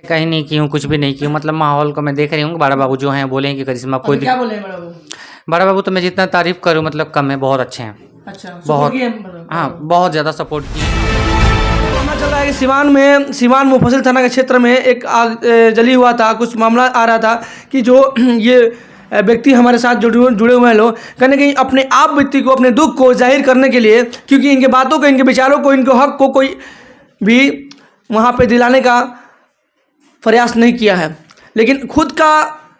कहीं नहीं की हूँ, कुछ भी नहीं की हूँ। मतलब माहौल को मैं देख रही हूँ। बड़ा बाबू जो हैं बोले कि करिश्मा कोई क्या बोले बड़ा बाबू? बड़ा बाबू तो मैं जितना तारीफ करूँ मतलब कम है, बहुत अच्छे हैं। अच्छा, बहुत, support किए हाँ बहुत ज़्यादा सपोर्ट किए। मामला चल रहा है कि सिवान मुफस्सिल थाना के क्षेत्र में एक आग जली हुआ था। कुछ मामला आ रहा था कि जो ये व्यक्ति हमारे साथ जुड़े हुए हैं लोग, कहीं ना कहीं अपने आप व्यक्ति को, अपने दुख को जाहिर करने के लिए, क्योंकि इनके बातों को, इनके विचारों को, इनके हक को कोई भी वहाँ पे दिलाने का प्रयास नहीं किया है, लेकिन खुद का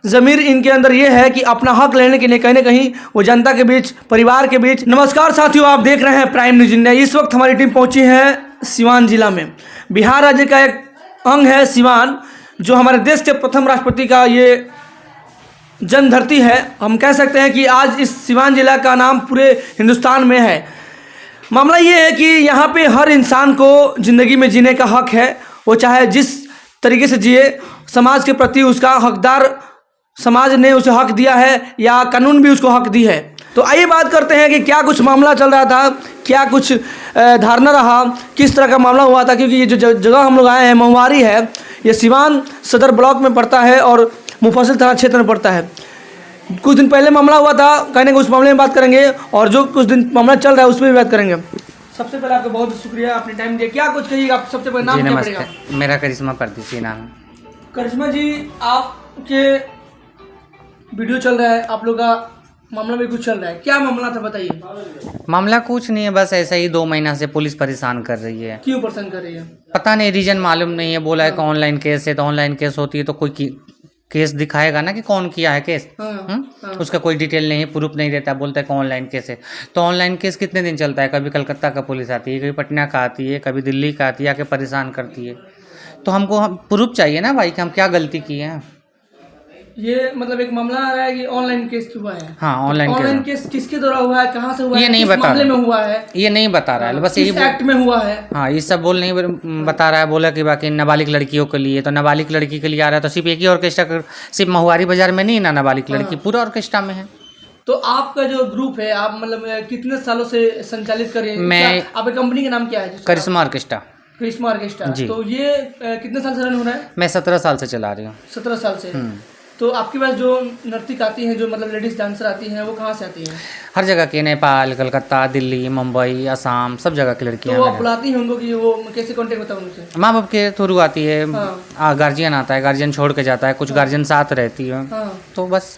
ज़मीर इनके अंदर ये है कि अपना हक लेने के लिए कहीं ना कहीं वो जनता के बीच, परिवार के बीच। नमस्कार साथियों, आप देख रहे हैं प्राइम न्यूज़ इंडिया। इस वक्त हमारी टीम पहुंची है सिवान जिला में। बिहार राज्य का एक अंग है सिवान, जो हमारे देश के प्रथम राष्ट्रपति का ये जन्मधरती है। हम कह सकते हैं कि आज इस सिवान जिला का नाम पूरे हिंदुस्तान में है। मामला ये है कि यहाँ पे हर इंसान को ज़िंदगी में जीने का हक है। वो चाहे जिस तरीके से जिए, समाज के प्रति उसका हकदार, समाज ने उसे हक दिया है या कानून भी उसको हक दी है। तो आइए बात करते हैं कि क्या कुछ मामला चल रहा था, क्या कुछ धारणा रहा, किस तरह का मामला हुआ था। क्योंकि ये जो जगह हम लोग आए हैं, महुआरी है, ये सिवान सदर ब्लॉक में पड़ता है और मुफस्सिल थाना क्षेत्र में पड़ता है। कुछ दिन पहले मामला हुआ था, कहने को उस मामले में बात करेंगे, और जो कुछ दिन मामला चल रहा है उसमें भी बात करेंगे। सबसे पहले आपका बहुत शुक्रिया, आपने टाइम दिया। क्या कुछ कहिएगा आप? सबसे पहले नाम क्या पड़ेगा? मेरा करिश्मा परदेसी नाम है। करिश्मा जी, आपके वीडियो चल रहा है, आप लोग का मामला भी कुछ चल रहा है, क्या मामला था बताइए। मामला कुछ नहीं है, बस ऐसा ही 2 महीना से पुलिस परेशान कर रही है। क्यों परेशान कर रही है? पता नहीं, रीजन मालूम नहीं है। बोला है कि ऑनलाइन केस है, तो ऑनलाइन केस होती है तो कोई केस दिखाएगा ना कि कौन किया है केस। उसका कोई डिटेल नहीं है, प्रूफ नहीं देता, बोलता है कि ऑनलाइन केस है। तो ऑनलाइन केस कितने दिन चलता है? कभी कलकत्ता का पुलिस आती है, कभी पटना का आती है, कभी दिल्ली का आती है, आके परेशान करती है। तो हमको प्रूफ चाहिए ना भाई कि हम क्या गलती किए हैं। ये मतलब एक मामला आ रहा है कि ऑनलाइन केस हुआ है। हाँ, ऑनलाइन केस किसके द्वारा हुआ है, कहाँ से हुआ है, ये नहीं किस बता मामले में हुआ है, ये नहीं बता रहा है। बस यही एक्ट में हुआ है। हाँ, ये सब बोल नहीं बता रहा है। बोला कि बाकी नाबालिग लड़कियों के लिए, तो नाबालिग लड़की के लिए आ रहा है। तो सिर्फ एक ही ऑर्केस्ट्रा, सिर्फ महुआरी बाजार में नहीं ना नाबालिग लड़की, पूरा ऑर्केस्ट्रा में है। तो आपका जो ग्रुप है, आप मतलब कितने सालों से संचालित कर रहे हैं? मैं आपकी कंपनी का नाम क्या है? करिश्मा ऑर्केस्ट्रा। करिश्मा ऑर्केस्ट्रा। तो ये कितने साल से रन हो रहा है? मैं 17 साल से चला रही हूँ। 17 साल से। तो आपके पास जो नर्तक आती हैं, जो मतलब लेडीज डांसर आती हैं, वो कहाँ से आती हैं? हर जगह के, नेपाल, कलकत्ता, दिल्ली, मुंबई, असम, सब जगह की लड़कियाँ। तो आप बुलाती हैं उनको कि वो कैसे कांटेक्ट होता है उनसे? माँ बाप के थ्रू आती है। गार्जियन आता है, गार्जियन छोड़ के जाता है, कुछ गार्जियन साथ रहती है। तो बस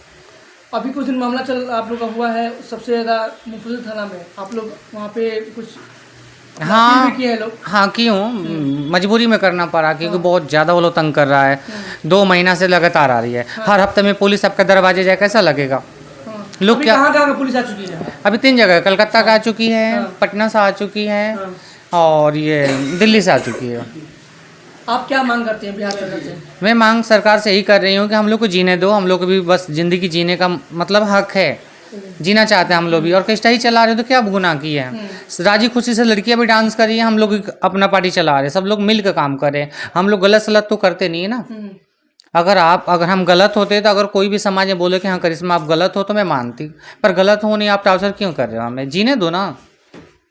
अभी कुछ दिन मामला आप लोग का हुआ है सबसे ज़्यादा मुफस्सिल थाना में। आप लोग वहाँ पे कुछ हाँ की हूँ, मजबूरी में करना पड़ा क्योंकि बहुत ज़्यादा वो लोग तंग कर रहा है। 2 महीना से लगातार आ रही है। हर हफ्ते में पुलिस आपके दरवाजे जाए, कैसा लगेगा? लोग क्या, कहाँ पुलिस आ चुकी है? अभी 3 जगह, कलकत्ता का आ चुकी है, पटना से आ चुकी है, और ये दिल्ली से आ चुकी है। आप क्या मांग करते हैं बिहार सरकार से? मैं मांग सरकार से यही कर रही हूँ कि हम लोग को जीने दो। हम लोग को भी बस ज़िंदगी जीने का मतलब हक है, जीना चाहते हैं हम लोग भी। ऑर्केस्ट्रा ही चला रहे हो तो क्या गुनाह किए हैं? राजी खुशी से लड़कियां भी डांस कर रही हैं, हम लोग अपना पार्टी चला रहे हैं, सब लोग मिल कर काम कर रहे हैं। हम लोग गलत सलत तो करते नहीं है ना। अगर हम गलत होते तो अगर कोई भी समाज में बोले कि हाँ करिश्मा आप गलत हो, तो मैं मानती, पर गलत हो नहीं, आप टार्चर क्यों कर रहे हो? हमें जीने दो ना।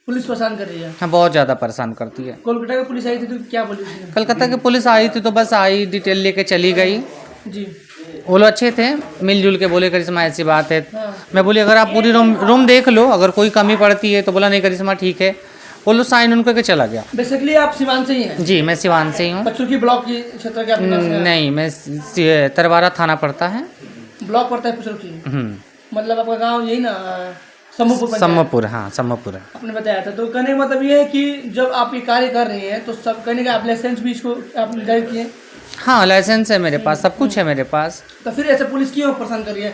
पुलिस परेशान कर रही है। हाँ, बहुत ज़्यादा परेशान करती है। कोलकाता की पुलिस आई थी तो क्या बोली? कलकत्ता की पुलिस आई थी तो बस आई, डिटेल लेके चली गई जी। वो लोग अच्छे थे, मिलजुल के बोले करिश्मा ऐसी बात है। मैं बोली अगर आप पूरी रूम देख लो, अगर कोई कमी पड़ती है तो बोला नहीं करिश्मा ठीक है। वो लोग साइन उन करके चला गया। बेसिकली आप सिवान से ही हैं? जी, मैं सिवान से ही हूँ। बच्चों की ब्लॉक की क्षेत्र के? नहीं, मैं तरवारा थाना पड़ता है, ब्लॉक पड़ता है पचरुखी। मतलब आपका गाँव यही ना, सम्मपुर? हाँ, सम्मपुर है। आपने बताया था। तो कहने का मतलब ये है कि जब आप ये कार्य कर रहे हैं तो सब कहने का आप लाइसेंस भी इसको आप निर्धारित किए? हाँ, लाइसेंस है मेरे पास, सब कुछ है मेरे पास। तो फिर ऐसे पुलिस क्यों परेशान कर रही है?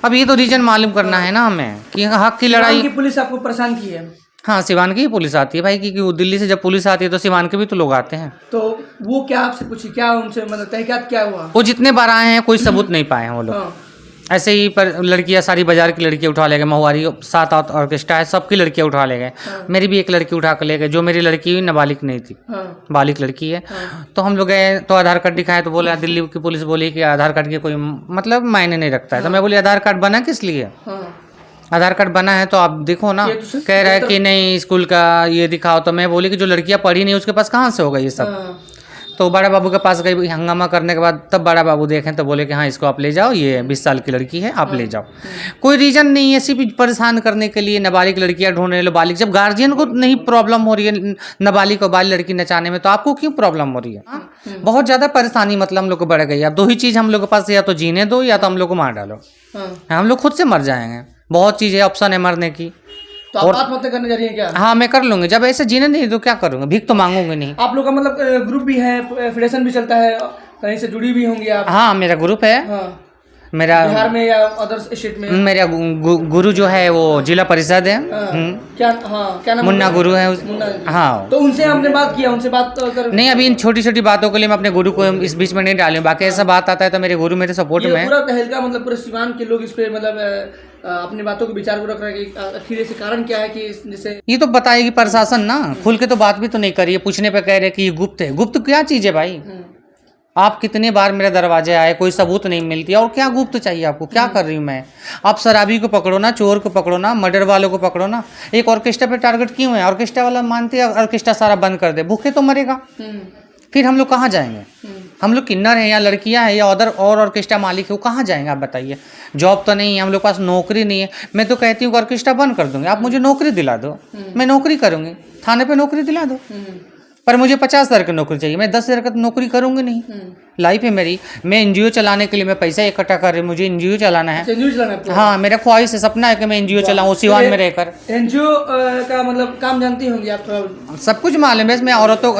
अब ये तो रीजन मालूम करना है ना हमें कि हक की लड़ाई की पुलिस आपको परेशान की है? हाँ, सिवान की ही पुलिस आती है भाई, क्योंकि वो दिल्ली से जब पुलिस आती है तो सिवान के भी तो लोग आते हैं। तो वो क्या आपसे पूछी, क्या उनसे मतलब तहकीकात क्या हुआ? वो जितने बार आए हैं कोई सबूत नहीं पाए हैं वो लोग। ऐसे ही पर लड़कियां, सारी बाजार की लड़कियां उठा ले गए। महुआरी 7 ऑर्केस्ट्रा है, सबकी लड़कियां उठा ले गए। मेरी भी एक लड़की उठा कर ले गए, जो मेरी लड़की नाबालिग नहीं थी, बालिग लड़की है। तो हम लोग गए तो आधार कार्ड दिखाए तो बोला, दिल्ली की पुलिस बोली कि आधार कार्ड के कोई मतलब मायने नहीं रखता है। तो मैं बोली आधार कार्ड बना किस लिए? आधार कार्ड बना है तो आप देखो ना। कह रहा है कि नहीं स्कूल का ये दिखाओ। तो मैं बोली कि जो लड़कियां पढ़ी नहीं उसके पास कहाँ से होगा ये सब? तो बड़ा बाबू के पास गई, हंगामा करने के बाद तब बड़ा बाबू देखें तो बोले कि हाँ इसको आप ले जाओ, ये 20 साल की लड़की है, आप ले जाओ। कोई रीज़न नहीं है, सिर्फ परेशान करने के लिए नाबालिग लड़कियां ढूंढ रहे लो बालिग। जब गार्जियन को नहीं प्रॉब्लम हो रही है नाबालिग और बालिग लड़की नचाने में, तो आपको क्यों प्रॉब्लम हो रही है? बहुत ज़्यादा परेशानी मतलब हम लोग को बढ़ गई है। अब 2 ही चीज़ हम लोग के पास, या तो जीने दो या तो हम लोग को मार डालो। हम लोग खुद से मर जाएंगे। बहुत चीज़ है, ऑप्शन है मरने की। तो आप आत्महत्या करने जा रही हैं क्या? हाँ मैं कर लूँगी, जब ऐसे जीने नहीं तो क्या करूँगा, भीख तो मांगूंगी नहीं। आप लोग का मतलब ग्रुप भी है, फेडरेशन भी चलता है, कहीं से जुड़ी भी होंगी आप? हाँ मेरा ग्रुप है। हाँ। मेरा बिहार में या अदर स्टेट में? मेरा गुरु जो है वो जिला परिषद है। क्या? हाँ, क्या नाम? मुन्ना गुरु है हाँ। तो उनसे हमने बात किया, उनसे बात कर नहीं, अभी इन छोटी छोटी बातों के लिए मैं अपने गुरु को इस बीच में नहीं डालूं। बाकी ऐसा बात आता है तो मेरे गुरु मेरे सपोर्ट में है। पूरा तहलका मतलब पूरे सीवान के लोग इस पे मतलब अपनी बातों को विचार रख रहे हैं कि आखिर इसके कारण क्या है, कि जैसे ये तो बताएगी प्रशासन ना, खुल के तो बात भी तो नहीं करिए। पूछने पे कह रहे कि ये गुप्त है। गुप्त क्या चीज़ है भाई? आप कितने बार मेरे दरवाजे आए, कोई सबूत नहीं मिलती, और क्या गुप्त चाहिए आपको? क्या कर रही हूँ मैं? आप शराबी को पकड़ो ना, चोर को पकड़ो ना, मर्डर वालों को पकड़ो ना। एक ऑर्केस्ट्रा पे टारगेट क्यों है? ऑर्केस्ट्रा वाला मानते हैं ऑर्केस्ट्रा सारा बंद कर दे, भूखे तो मरेगा। फिर हम लोग कहाँ जाएंगे? हम लोग किन्नर हैं या लड़कियां हैं या और ऑर्केस्ट्रा मालिक है, वो कहाँ जाएंगे आप बताइए? जॉब तो नहीं है, हम लोग पास नौकरी नहीं है। मैं तो कहती हूँ ऑर्केस्ट्रा बंद कर दूंगी, आप मुझे नौकरी दिला दो, मैं नौकरी करूँगी। थाने पे नौकरी दिला दो, पर मुझे 50,000 की नौकरी चाहिए। मैं 10,000 का नौकरी करूँगी नहीं। लाइफ है मेरी, मैं एनजीओ चलाने के लिए मैं पैसा इकट्ठा कर रही हूँ। मुझे एनजीओ चलाना है। एनजीओ चलाना है? हाँ, मेरा ख्वाहिश है, सपना है कि मैं एनजीओ चलाऊँ सिवान में रहकर। एनजीओ का मतलब काम जानती होंगी आप? थोड़ा सब कुछ मालूम है। मैं औरतों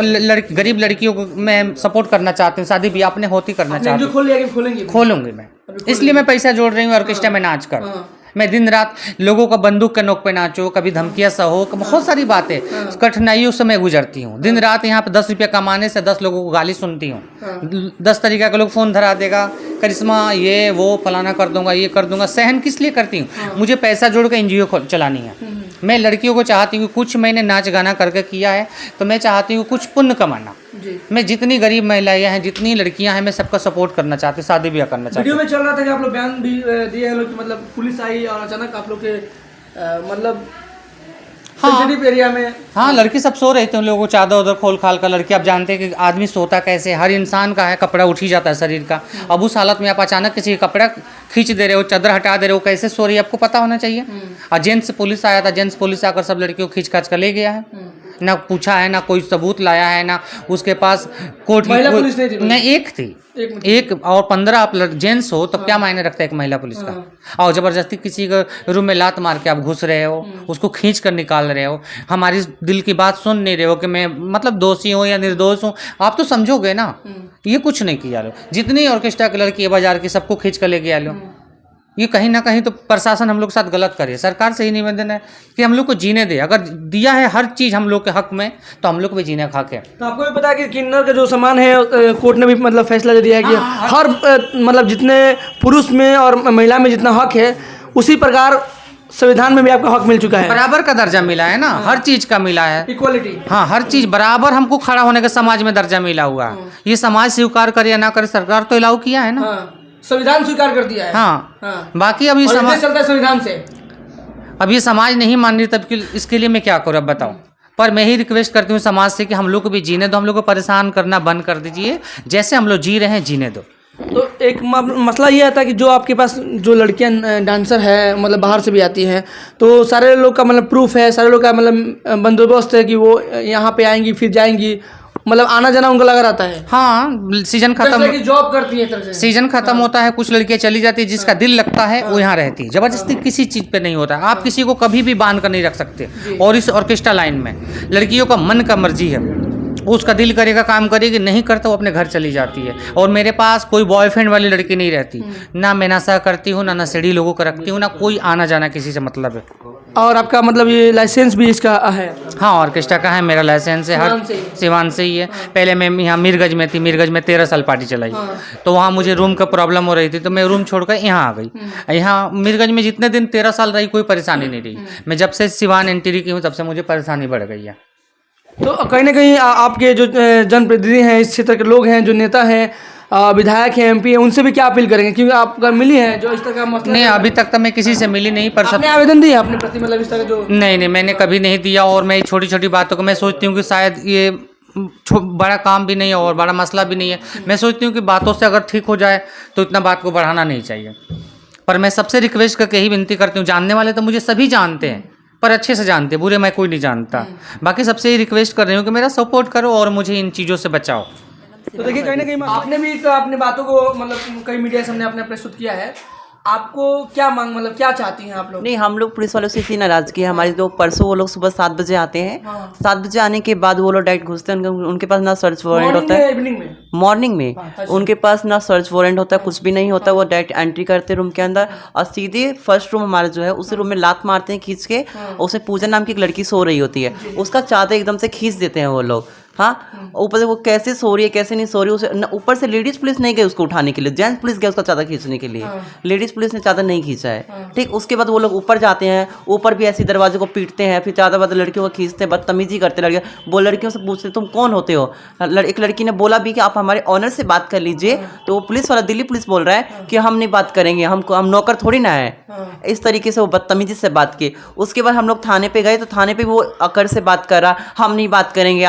गरीब लड़कियों को मैं सपोर्ट करना चाहती हूँ, शादी भी अपने होती करना चाहती हूँ। खोल लिया कि खोलेंगे? खोलूंगी मैं, इसलिए मैं पैसा जोड़ रही हूँ ऑर्केस्ट्रा में नाच कर। मैं दिन रात लोगों का बंदूक के नोक पे नाचो, कभी धमकियाँ सहो, बहुत सारी बातें कठिनाइयों से मैं गुजरती हूँ। दिन रात यहाँ पे 10 रुपया कमाने से 10 लोगों को गाली सुनती हूँ। 10 तरीका के लोग फ़ोन धरा देगा, करिश्मा ये वो फलाना कर दूंगा, ये कर दूंगा। सहन किस लिए करती हूँ? मुझे पैसा जोड़ कर एनजीओ चलानी है। मैं लड़कियों को चाहती हूँ, कुछ मैंने नाच गाना करके किया है तो मैं चाहती हूँ कुछ पुण्य कमाना। मैं जितनी गरीब महिलाएं हैं, जितनी लड़कियां हैं, मैं सबका सपोर्ट करना चाहती हूँ, शादी ब्याह करना चाहती हूँ। वीडियो में चल रहा था कि आप लोग बयान भी दिए हैं लोग कि मतलब पुलिस आई और अचानक आप लोग के मतलब सेंसिटिव एरिया में। हाँ, लड़की सब सो रहे थे, उन लोगों को चादर उधर खोल खाल कर। लड़की आप जानते हैं कि आदमी सोता कैसे, हर इंसान का है कपड़ा उठ ही जाता है शरीर का। अब उस हालत में आप अचानक किसी का कपड़ा खींच दे रहे हो, चादर हटा दे रहे हो, कैसे सो रही है आपको पता होना चाहिए। और जेंट्स पुलिस आया था, जेंट्स पुलिस आकर सब लड़कियों को खींच खाच कर ले गया है। ना पूछा है, ना कोई सबूत लाया है, ना उसके पास कोर्ट नहीं एक थी, एक और 15 आप जेंट्स हो तो क्या मायने रखता है एक महिला पुलिस का? और जबरदस्ती किसी के रूम में लात मार के आप घुस रहे हो, उसको खींच कर निकाल रहे हो, हमारी दिल की बात सुन नहीं रहे हो कि मैं मतलब दोषी हूँ या निर्दोष हूँ। आप तो समझोगे ना, ये कुछ नहीं किया लो। जितनी ऑर्केस्ट्रा की लड़की है बाजार की, सबको खींच कर ले गया लो। ये कहीं ना कहीं तो प्रशासन हम लोग के साथ गलत करे। सरकार से ही निवेदन है कि हम लोग को जीने दे। अगर दिया है हर चीज़ हम लोग के हक में, तो हम लोग को भी जीने का हक है। तो आपको भी पता है कि किन्नर का जो सामान है, कोर्ट ने भी मतलब फैसला दे दिया है कि हर मतलब जितने पुरुष में और महिला में जितना हक है, उसी प्रकार संविधान में भी आपका हक मिल चुका है। बराबर का दर्जा मिला है ना, हर चीज़ का मिला है, इक्वालिटी। हाँ, हर चीज़ बराबर हमको खड़ा होने का समाज में दर्जा मिला हुआ है। ये समाज स्वीकार करे या ना करे, सरकार तो अलाउ किया है ना। संविधान स्वीकार कर दिया है। हाँ। बाकी अभी समाज चलता है संविधान से। अब ये समाज नहीं मान रही, तब इसके लिए मैं क्या करूँ अब बताओ। पर मैं ही रिक्वेस्ट करती हूँ समाज से कि हम लोग को भी जीने दो, हम लोग को परेशान करना बंद कर दीजिए। जैसे हम लोग जी रहे हैं जीने दो। तो एक मसला ये आता है कि जो आपके पास जो लड़कियां डांसर है, मतलब बाहर से भी आती हैं, तो सारे लोग का मतलब प्रूफ है, सारे लोग का मतलब बंदोबस्त है कि वो यहाँ पे आएंगी फिर जाएंगी, मतलब आना जाना उनको लगा रहता है। हाँ, सीजन खत्म, जॉब करती है, सीजन खत्म होता है, कुछ लड़कियां चली जाती है, जिसका दिल लगता है वो यहाँ रहती है। जबरदस्ती किसी चीज़ पे नहीं होता है। आप किसी को कभी भी बांध कर नहीं रख सकते। और इस ऑर्केस्ट्रा लाइन में लड़कियों का मन का मर्जी है, उसका दिल करेगा काम करेगी, नहीं करता वो अपने घर चली जाती है। और मेरे पास कोई बॉयफ्रेंड वाली लड़की नहीं रहती। ना मैं नशा करती हूँ, ना नशेड़ी लोगों को रखती हूँ, ना कोई आना जाना किसी से मतलब है। और आपका मतलब ये लाइसेंस भी इसका है? हाँ, ऑर्केस्ट्रा का है, मेरा लाइसेंस है, हर सिवान से ही है। पहले मैं यहाँ मीरगंज में थी, मीरगंज में 13 साल पार्टी चलाई। तो वहाँ मुझे रूम का प्रॉब्लम हो रही थी, तो मैं रूम छोड़कर यहाँ आ गई। यहाँ मीरगंज में जितने दिन 13 साल रही, कोई परेशानी नहीं रही। मैं जब से सिवान एंट्री की हूँ, तब से मुझे परेशानी बढ़ गई है। तो कहीं ना कहीं आपके जो जनप्रतिनिधि हैं, इस क्षेत्र के लोग हैं, जो नेता हैं, विधायक हैं, एमपी हैं, उनसे भी क्या अपील करेंगे? क्योंकि आपका मिली है जो इस तरह का मसला नहीं, अभी तक तो मैं किसी से मिली नहीं। पर आपने आवेदन दिया अपने प्रति, मतलब इस तरह जो? नहीं, मैंने कभी नहीं दिया। और मैं छोटी छोटी बातों को मैं सोचती हूँ कि शायद ये बड़ा काम भी नहीं है और बड़ा मसला भी नहीं है। मैं सोचती हूँ कि बातों से अगर ठीक हो जाए तो इतना बात को बढ़ाना नहीं चाहिए। पर मैं सबसे रिक्वेस्ट करके ही विनती करती हूँ, जानने वाले तो मुझे सभी जानते हैं, पर अच्छे से जानते हैं, बुरे मैं कोई नहीं जानता। बाकी सबसे ही रिक्वेस्ट कर रही हूँ कि मेरा सपोर्ट करो और मुझे इन चीज़ों से बचाओ। तो देखिए कहीं ना कहीं आपने भी तो अपने बातों को मतलब कई मीडिया से हमने अपने प्रस्तुत किया है। आपको क्या मांग मतलब क्या चाहती हैं आप लोग? नहीं, हम लोग पुलिस वालों से इसी नाराज़गी है हमारी। तो परसों वो लोग सुबह 7 बजे आते हैं। 7 बजे आने के बाद वो लोग डायरेक्ट घुसते हैं। उनके पास ना सर्च वारंट होता है, इवनिंग में, मॉर्निंग में उनके पास ना सर्च वारंट होता है, कुछ भी नहीं होता। वो डायरेक्ट एंट्री करते रूम के अंदर और सीधे फर्स्ट रूम हमारा जो है उसी रूम में लात मारते हैं खींच के। उसमें पूजा नाम की एक लड़की सो रही होती है, उसका चादर एकदम से खींच देते हैं वो लोग। हाँ, ऊपर से वो कैसे सो रही है कैसे नहीं सो रही, उसे ऊपर से लेडीज पुलिस नहीं गई उसको उठाने के लिए, जेंट्स पुलिस गया उसका चादर खींचने के लिए। लेडीज पुलिस ने चादर नहीं खींचा है। ठीक, उसके बाद वो लोग ऊपर जाते हैं, ऊपर भी ऐसे दरवाजे को पीटते हैं, फिर चादर वादर लड़कियों को खींचते हैं, बदतमीजी करते लड़के। वो लड़कियों से पूछते तुम कौन होते हो। एक लड़की ने बोला भी कि आप हमारे ऑनर से बात कर लीजिए, तो वो पुलिस वाला दिल्ली पुलिस बोल रहा है कि हम नहीं बात करेंगे, हम नौकर थोड़ी ना है। इस तरीके से वो बदतमीजी से बात की। उसके बाद हम लोग थाने पे गए तो थाने पे वो अकड़ से बात कर रहा, हम नहीं बात करेंगे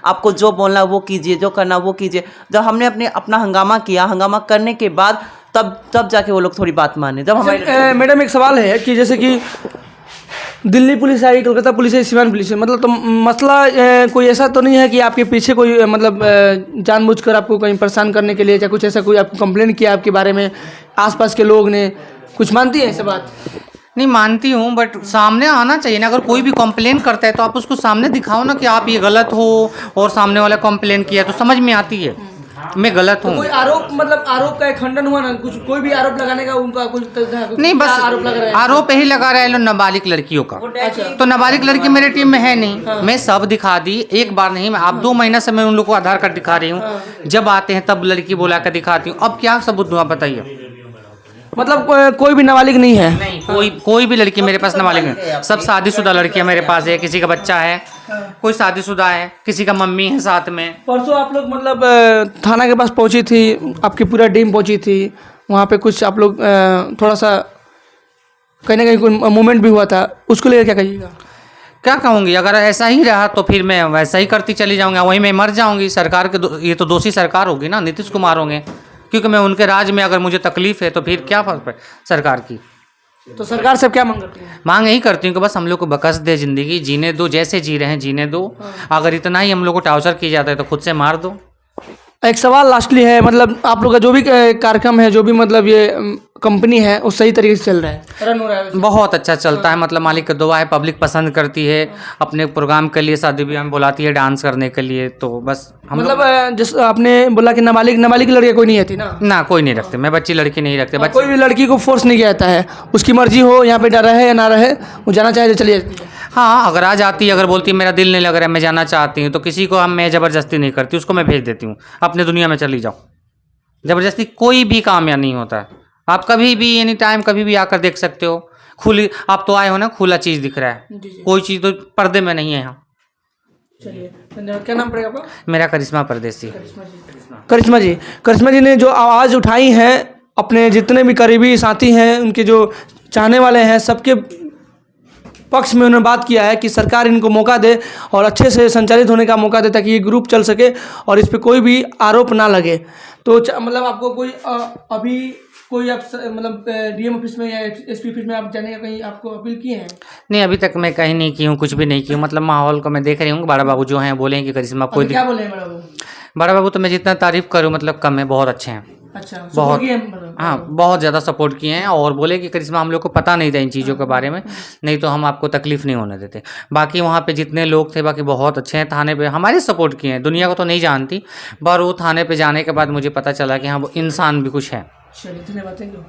आपको जो बोलना वो कीजिए, जो करना वो कीजिए। जब हमने अपना हंगामा किया, हंगामा करने के बाद तब जाके वो लोग थोड़ी बात माने। जब हमारे मैडम एक सवाल है कि जैसे कि दिल्ली पुलिस आई, कोलकाता पुलिस है, सीवान पुलिस है, मतलब तो मसला कोई ऐसा तो नहीं है कि आपके पीछे कोई मतलब जानबूझकर आपको कहीं परेशान करने के लिए या कुछ ऐसा कोई आपको कंप्लेन किया आपके बारे में आसपास के लोग ने, कुछ मानती है ऐसा बात? नहीं मानती हूँ, बट सामने आना चाहिए ना। अगर कोई भी कंप्लेन करता है तो आप उसको सामने दिखाओ ना कि आप ये गलत हो, और सामने वाला कंप्लेन किया तो समझ में आती है मैं गलत हूँ। कोई आरोप मतलब आरोप का एक खंडन हुआ ना, कुछ कोई भी आरोप लगाने का उनका कुछ नहीं, बस आरोप लग रहा है, आरोप यही लगा रहा है लोग नाबालिग लड़कियों का। तो नाबालिग लड़की मेरे टीम में है नहीं। मैं सब दिखा दी, एक बार नहीं, मैं आप 2 महीना से मैं उन लोग को आधार कार्ड दिखा रही हूँ। जब आते हैं तब लड़की बुला कर दिखाती हूँ। अब क्या सबूत दूँ आप बताइए? मतलब कोई भी नाबालिग नहीं है? नहीं, कोई भी लड़की मेरे पास नाबालिग नहीं। सब शादीशुदा लड़कियां मेरे पास है। किसी का बच्चा है, कोई शादीशुदा है, किसी का मम्मी है साथ में। परसों आप लोग मतलब थाना के पास पहुंची थी, आपकी पूरा टीम पहुंची थी वहाँ पे, कुछ आप लोग थोड़ा सा कहीं ना कहीं कोई मूवमेंट भी हुआ था, उसको लेकर क्या कहिएगा? क्या कहूँगी, अगर ऐसा ही रहा तो फिर मैं वैसा ही करती चली जाऊँगी, वहीं मैं मर जाऊँगी। सरकार के ये तो दोषी सरकार होगी ना, नीतीश कुमार होंगे, क्योंकि मैं उनके राज में अगर मुझे तकलीफ है तो फिर क्या फर्क पड़े सरकार की। तो सरकार से क्या मांग करती है? मांग यही करती हूँ कि बस हम लोग को बकस दे, ज़िंदगी जीने दो, जैसे जी रहे हैं जीने दो। अगर इतना ही हम लोग को टार्चर किया जाता है तो खुद से मार दो। एक सवाल लास्टली है, मतलब आप लोग का जो भी कार्यक्रम है, जो भी मतलब ये कंपनी है, वो सही तरीके से चल रहा है, रन हो रहा है? बहुत अच्छा चलता है, मतलब मालिक का दुआ है, पब्लिक पसंद करती है। अपने प्रोग्राम के लिए शादी ब्याह में बुलाती है डांस करने के लिए, तो बस हम मतलब जिस आपने बोला कि नाबालिग लड़की कोई नहीं आती ना, कोई नहीं रखते। मैं बच्ची लड़की नहीं रखते। बच्ची कोई भी लड़की को फोर्स नहीं किया जाता है, उसकी मर्जी हो यहाँ पे रहे या ना रहे, वो जाना चाहे तो चली जाती है। हाँ, अगर आ जाती है, अगर बोलती है मेरा दिल नहीं लग रहा है, मैं जाना चाहती हूँ, तो किसी को मैं ज़बरदस्ती नहीं करती, उसको मैं भेज देती हूँ अपने दुनिया में चली जाओ। ज़बरदस्ती कोई भी काम या नहीं होता है। आप कभी भी एनी टाइम कभी भी आकर देख सकते हो। खुली, आप तो आए हो ना, खुला चीज़ दिख रहा है, कोई चीज़ तो पर्दे में नहीं है यहाँ। चलिए, धन्यवाद। क्या नाम पड़ेगा आपका? मेरा करिश्मा परदेसी। करिश्मा जी ने जो आवाज़ उठाई है, अपने जितने भी करीबी साथी हैं, उनके जो चाहने वाले हैं, सबके पक्ष में उन्होंने बात किया है कि सरकार इनको मौका दे और अच्छे से संचालित होने का मौका दे, ताकि ये ग्रुप चल सके और इस पे कोई भी आरोप ना लगे। तो मतलब आपको कोई अभी कोई आप मतलब डीएम ऑफिस में या एसपी ऑफिस में आप जाने का कहीं आपको अपील किए हैं? नहीं, अभी तक मैं कहीं नहीं की हूँ, कुछ भी नहीं की हूँ। मतलब माहौल को मैं देख रही हूँ। बड़ा बाबू जो हैं बोले कि करिश्मा कोई क्या बोले हैं बड़ा बाबू? तो मैं जितना तारीफ करूँ मतलब कम है, बहुत अच्छे हैं। अच्छा, बहुत, हाँ, बहुत ज़्यादा सपोर्ट किए हैं। और बोले कि करिश्मा हम लोग को पता नहीं था इन चीज़ों के बारे में, नहीं तो हम आपको तकलीफ़ नहीं होने देते। बाकी वहाँ पे जितने लोग थे बाकी बहुत अच्छे हैं। थाने पे हमारे सपोर्ट किए हैं। दुनिया को तो नहीं जानती, पर वो थाने पे जाने के बाद मुझे पता चला कि हाँ, वो इंसान भी कुछ है। चलिए, धन्यवाद, थैंक यू।